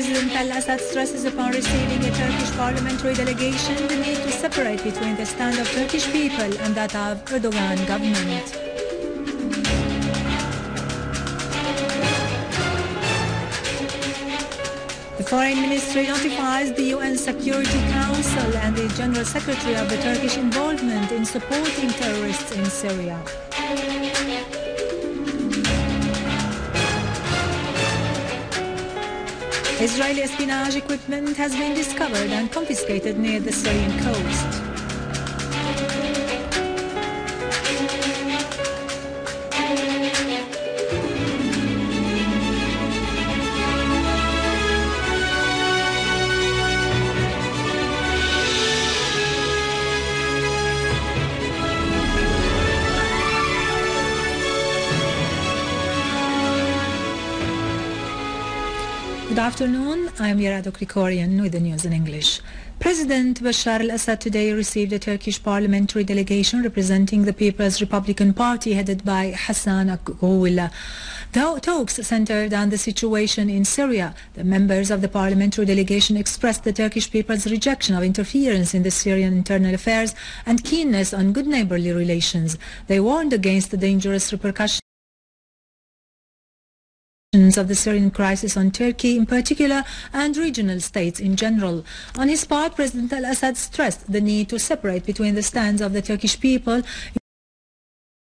President al-Assad stresses upon receiving a Turkish parliamentary delegation the need to separate between the stand of Turkish people and that of Erdogan government. The Foreign Ministry notifies the UN Security Council and the General Secretary of the Turkish involvement in supporting terrorists in Syria. Israeli espionage equipment has been discovered and confiscated near the Syrian coast. Good afternoon, I am Yarado Krikorian with the news in English. President Bashar al-Assad today received a Turkish parliamentary delegation representing the People's Republican Party headed by Hassan Akgul. The talks centered on the situation in Syria. The members of the parliamentary delegation expressed the Turkish people's rejection of interference in the Syrian internal affairs and keenness on good neighborly relations. They warned against the dangerous repercussions of the Syrian crisis on Turkey in particular and regional states in general. On his part, President al-Assad stressed the need to separate between the stands of the Turkish people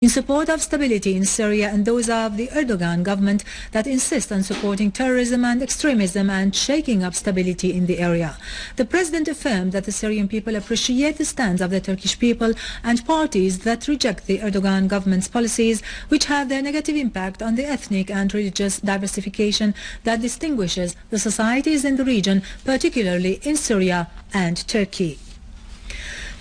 in support of stability in Syria and those of the Erdogan government that insist on supporting terrorism and extremism and shaking up stability in the area. The president affirmed that the Syrian people appreciate the stands of the Turkish people and parties that reject the Erdogan government's policies, which have their negative impact on the ethnic and religious diversification that distinguishes the societies in the region, particularly in Syria and Turkey.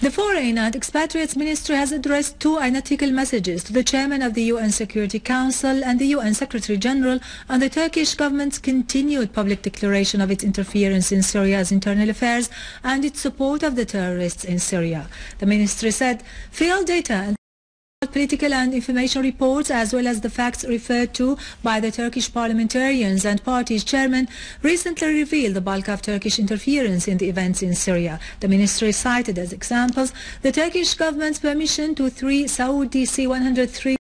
The Foreign and Expatriates Ministry has addressed two identical messages to the chairman of the UN Security Council and the UN Secretary General on the Turkish government's continued public declaration of its interference in Syria's internal affairs and its support of the terrorists in Syria. The ministry said field data and political and information reports, as well as the facts referred to by the Turkish parliamentarians and party's chairman, recently revealed the bulk of Turkish interference in the events in Syria. The ministry cited as examples the Turkish government's permission to 3 Saudi C-103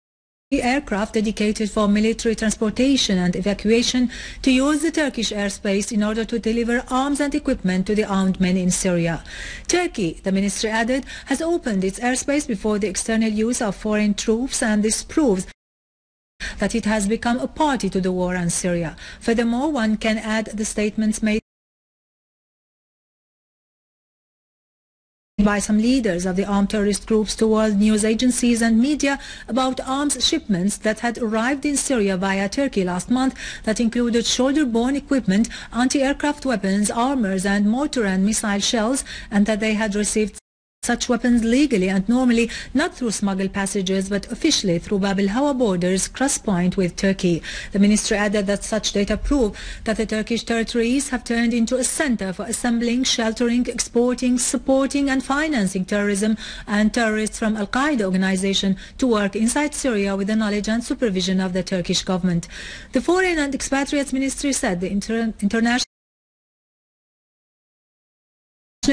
aircraft dedicated for military transportation and evacuation to use the Turkish airspace in order to deliver arms and equipment to the armed men in Syria. Turkey, the ministry added, has opened its airspace before the external use of foreign troops, and this proves that it has become a party to the war on Syria. Furthermore, one can add the statements made by some leaders of the armed terrorist groups to world news agencies and media about arms shipments that had arrived in Syria via Turkey last month that included shoulder-borne equipment, anti-aircraft weapons, armors and mortar and missile shells, and that they had received such weapons legally and normally, not through smuggled passages but officially through Bab al-Hawa borders cross-point with Turkey. The ministry added that such data prove that the Turkish territories have turned into a center for assembling, sheltering, exporting, supporting and financing terrorism and terrorists from al-Qaeda organization to work inside Syria with the knowledge and supervision of the Turkish government. The Foreign and Expatriates Ministry said the international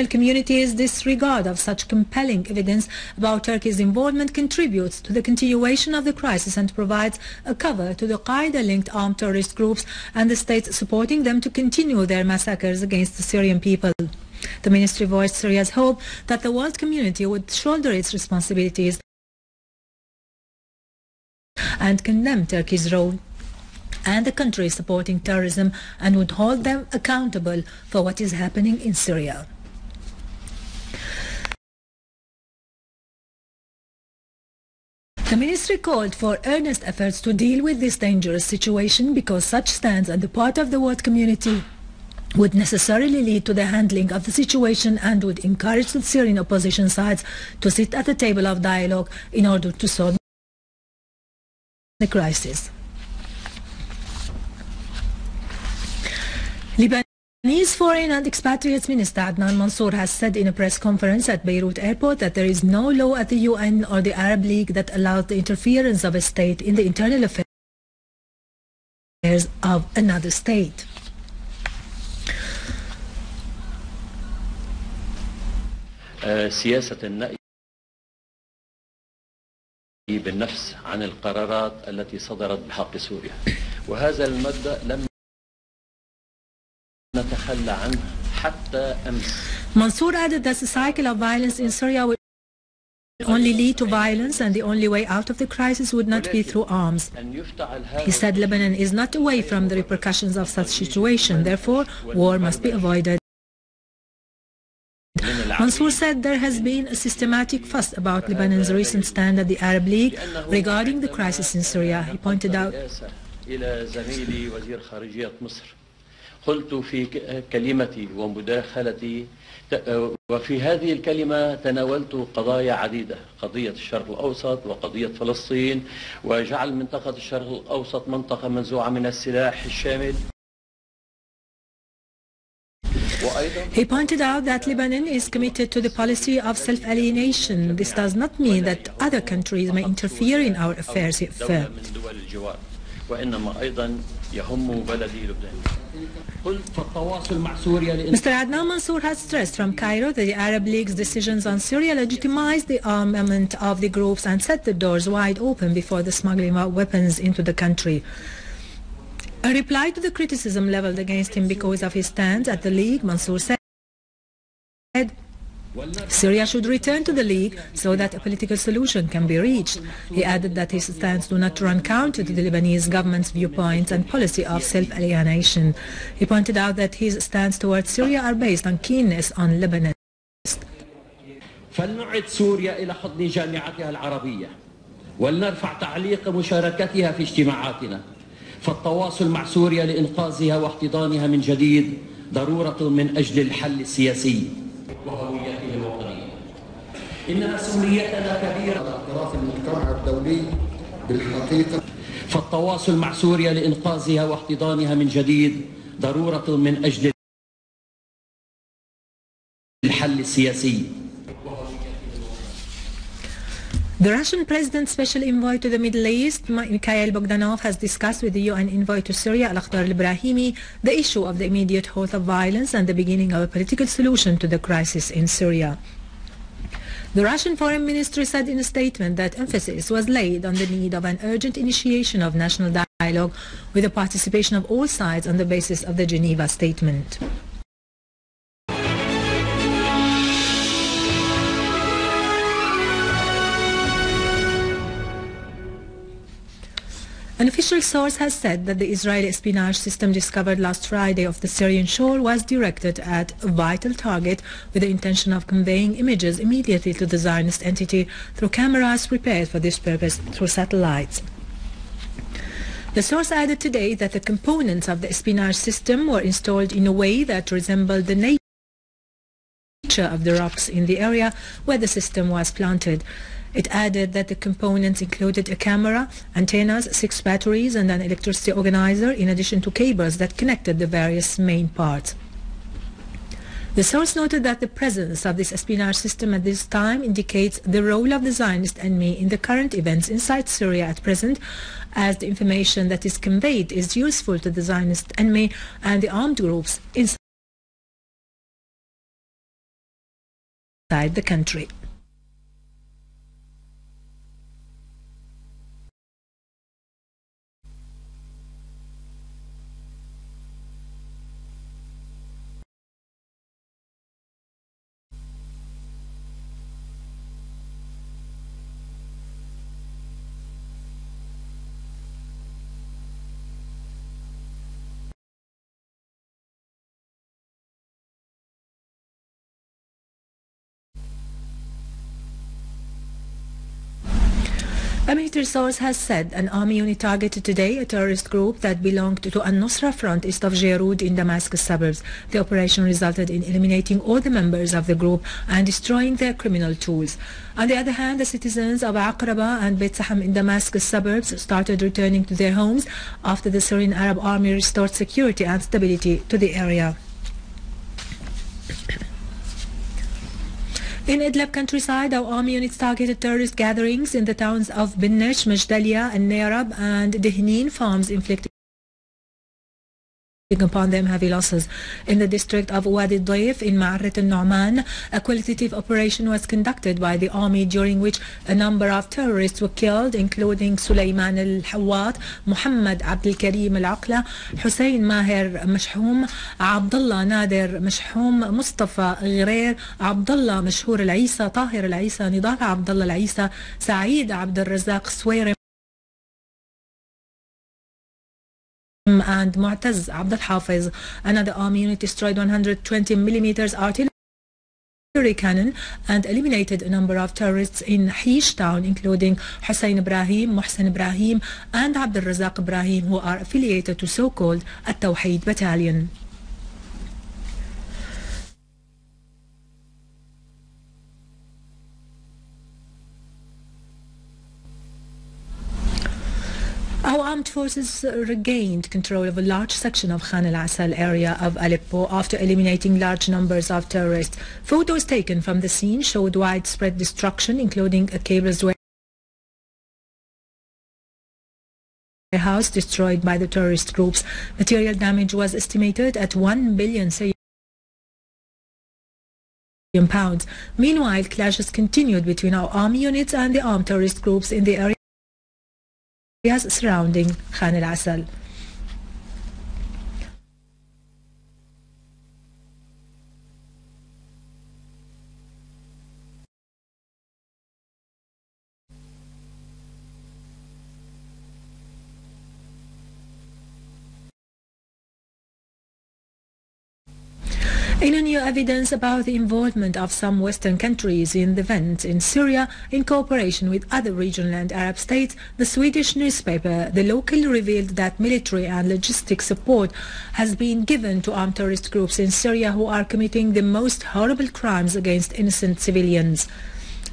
community's disregard of such compelling evidence about Turkey's involvement contributes to the continuation of the crisis and provides a cover to the Qaeda-linked armed terrorist groups and the states supporting them to continue their massacres against the Syrian people. The ministry voiced Syria's hope that the world community would shoulder its responsibilities and condemn Turkey's role and the country supporting terrorism and would hold them accountable for what is happening in Syria. The ministry called for earnest efforts to deal with this dangerous situation because such stands on the part of the world community would necessarily lead to the handling of the situation and would encourage the Syrian opposition sides to sit at the table of dialogue in order to solve the crisis. Lebanese Foreign and Expatriates Minister Adnan Mansour has said in a press conference at Beirut airport that there is no law at the UN or the Arab League that allows the interference of a state in the internal affairs of another state. سياسة النأي بالنفس عن القرارات التي صدرت بحق سوريا، وهذا المبدأ لم نتخلى عنه حتى أمس. Mansour added that the cycle of violence in Syria will only lead to violence, and the only way out of the crisis would not be through arms. He said Lebanon is not away from the repercussions of such situation, therefore war must be avoided. Mansour said there has been a systematic fuss about Lebanon's recent stand at the Arab League regarding the crisis in Syria. He pointed out قلت في كلمتي ومداخلتي، وفي هذه الكلمة تناولت قضايا عديدة، قضية الشرق الأوسط وقضية فلسطين، وجعل منطقة الشرق الأوسط منطقة منزوعة من السلاح الشامل. He pointed out that Lebanon is committed to the policy of self-alienation. This does not mean that other countries may interfere in our affairs, he affirmed. Mr. Adnan Mansour has stressed from Cairo that the Arab League's decisions on Syria legitimize the armament of the groups and set the doors wide open before the smuggling of weapons into the country. A reply to the criticism leveled against him because of his stance at the League, Mansour said Syria should return to the League so that a political solution can be reached. He added that his stance do not run counter to the Lebanese government's viewpoints and policy of self-alienation. He pointed out that his stance towards Syria are based on keenness on Lebanon. فلنعد سوريا إلى حضن جامعتها العربية ولنرفع تعليق مشاركتها في اجتماعاتنا، فالتواصل مع سوريا لإنقاذها واحتضانها من جديد ضرورة من أجل الحل السياسي وهويته الوطنية. إن مسؤوليتنا كبيرة على أطراف المجتمع الدولي بالحقيقة، فالتواصل مع سوريا لإنقاذها واحتضانها من جديد ضرورة من أجل الحل السياسي. The Russian President's special envoy to the Middle East, Mikhael Bogdanov, has discussed with the UN envoy to Syria, al-Ibrahimi, the issue of the immediate halt of violence and the beginning of a political solution to the crisis in Syria. The Russian Foreign Ministry said in a statement that emphasis was laid on the need of an urgent initiation of national dialogue with the participation of all sides on the basis of the Geneva Statement. An official source has said that the Israeli espionage system discovered last Friday off the Syrian shore was directed at a vital target with the intention of conveying images immediately to the Zionist entity through cameras prepared for this purpose through satellites. The source added today that the components of the espionage system were installed in a way that resembled the nature of the rocks in the area where the system was planted. It added that the components included a camera, antennas, 6 batteries and an electricity organizer, in addition to cables that connected the various main parts. The source noted that the presence of this espionage system at this time indicates the role of the Zionist enemy in the current events inside Syria at present, as the information that is conveyed is useful to the Zionist enemy and the armed groups inside the country. A military source has said an army unit targeted today a terrorist group that belonged to al-Nusra Front east of Jaroud in Damascus suburbs. The operation resulted in eliminating all the members of the group and destroying their criminal tools. On the other hand, the citizens of Aqraba and Beit Saham in Damascus suburbs started returning to their homes after the Syrian Arab Army restored security and stability to the area. In Idlib countryside, our army units targeted terrorist gatherings in the towns of Binnesh, Majdalia and Nerab and Dihnin farms, inflicting upon them heavy losses. In the district of Wadi Daif in Ma'arrat al-Nu'man, a qualitative operation was conducted by the army during which a number of terrorists were killed, including Sulaiman al-Hawat, Muhammad Abdul Karim al-Aqla, Hussein Maher Mashhoum, Abdullah Nader Mashhoum, Mustafa Ghirer, Abdullah Mashhour al-Isa, Tahir al-Isa, Nidal Abdullah al-Isa, Saeed Abdul Razak Swayrim, and Mu'taz Abd al-Hafiz. Another army unit destroyed 120mm artillery cannon and eliminated a number of terrorists in Hish town, including Hussein Ibrahim, Muhsin Ibrahim and Abd al-Razak Ibrahim, who are affiliated to so-called At-Tawheed Battalion. Our armed forces regained control of a large section of Khan al-Assal area of Aleppo after eliminating large numbers of terrorists. Photos taken from the scene showed widespread destruction, including a cables warehouse destroyed by the terrorist groups. Material damage was estimated at 1 billion Syrian pounds. Meanwhile, clashes continued between our army units and the armed terrorist groups in the area surrounding Khan al-Assal. In a new evidence about the involvement of some Western countries in the events in Syria in cooperation with other regional and Arab states, the Swedish newspaper The Local revealed that military and logistic support has been given to armed terrorist groups in Syria who are committing the most horrible crimes against innocent civilians.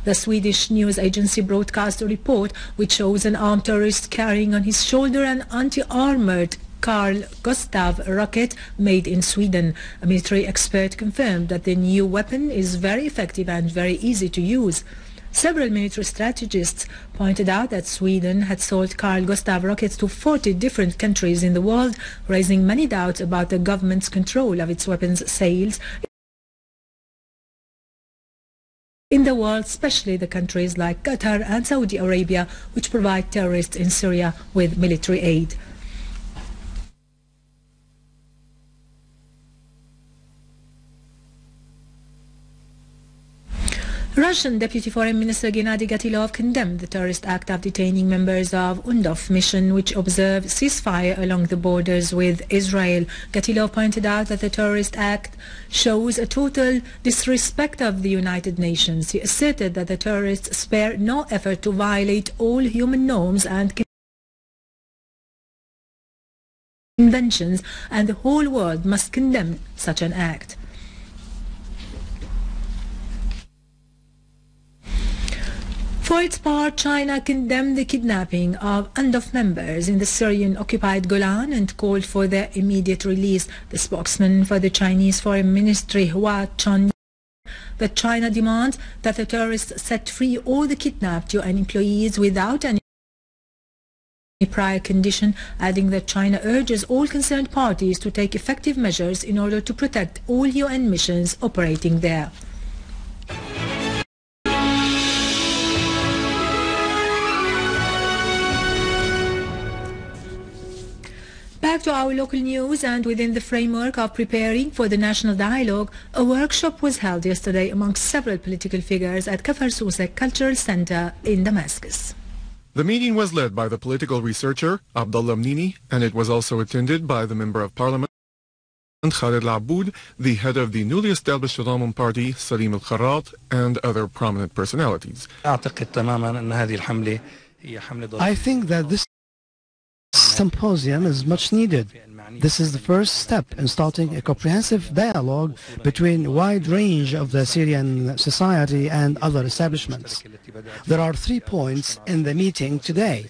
The Swedish news agency broadcast a report which shows an armed terrorist carrying on his shoulder an anti-armored Carl Gustav rocket made in Sweden. A military expert confirmed that the new weapon is very effective and very easy to use. Several military strategists pointed out that Sweden had sold Carl Gustav rockets to 40 different countries in the world, raising many doubts about the government's control of its weapons sales in the world, especially the countries like Qatar and Saudi Arabia, which provide terrorists in Syria with military aid. Russian Deputy Foreign Minister Gennady Gatilov condemned the terrorist act of detaining members of UNDOF mission which observe ceasefire along the borders with Israel. Gatilov pointed out that the terrorist act shows a total disrespect of the United Nations. He asserted that the terrorists spare no effort to violate all human norms and conventions, and the whole world must condemn such an act. For its part, China condemned the kidnapping of UNDOF members in the Syrian-occupied Golan and called for their immediate release. The spokesman for the Chinese Foreign Ministry, Hua Chunying, that China demands that the terrorists set free all the kidnapped UN employees without any prior condition, adding that China urges all concerned parties to take effective measures in order to protect all UN missions operating there. Back to our local news, and within the framework of preparing for the national dialogue, a workshop was held yesterday amongst several political figures at Kafar Sousek Cultural Center in Damascus. The meeting was led by the political researcher Abdullah Mnini, and it was also attended by the Member of Parliament Khalid Al-Aboud, the head of the newly established Tadamun Party Salim Al-Kharrat, and other prominent personalities. I think that this symposium is much needed. This is the first step in starting a comprehensive dialogue between a wide range of the Syrian society and other establishments. There are 3 points in the meeting today.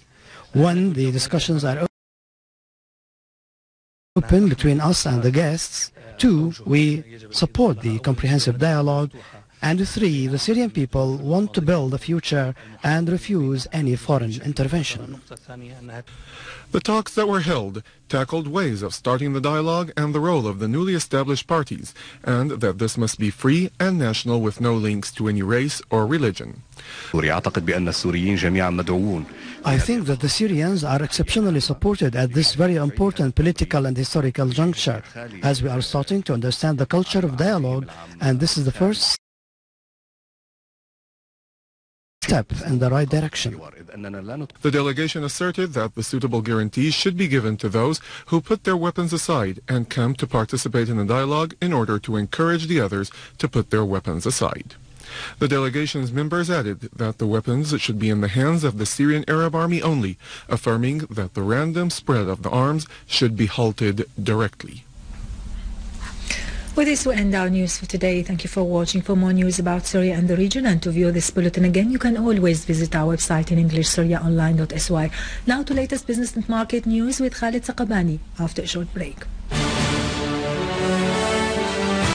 1, the discussions are open between us and the guests. 2, we support the comprehensive dialogue. And 3, the Syrian people want to build a future and refuse any foreign intervention. The talks that were held tackled ways of starting the dialogue and the role of the newly established parties, and that this must be free and national with no links to any race or religion. I think that the Syrians are exceptionally supported at this very important political and historical juncture, as we are starting to understand the culture of dialogue, and this is the first step in the right direction. The delegation asserted that the suitable guarantees should be given to those who put their weapons aside and come to participate in the dialogue in order to encourage the others to put their weapons aside. The delegation's members added that the weapons should be in the hands of the Syrian Arab Army only, affirming that the random spread of the arms should be halted directly. With this, we end our news for today. Thank you for watching. For more news about Syria and the region, and to view this bulletin again, you can always visit our website in English, syriaonline.sy. Now to latest business and market news with Khalid Saqabani after a short break.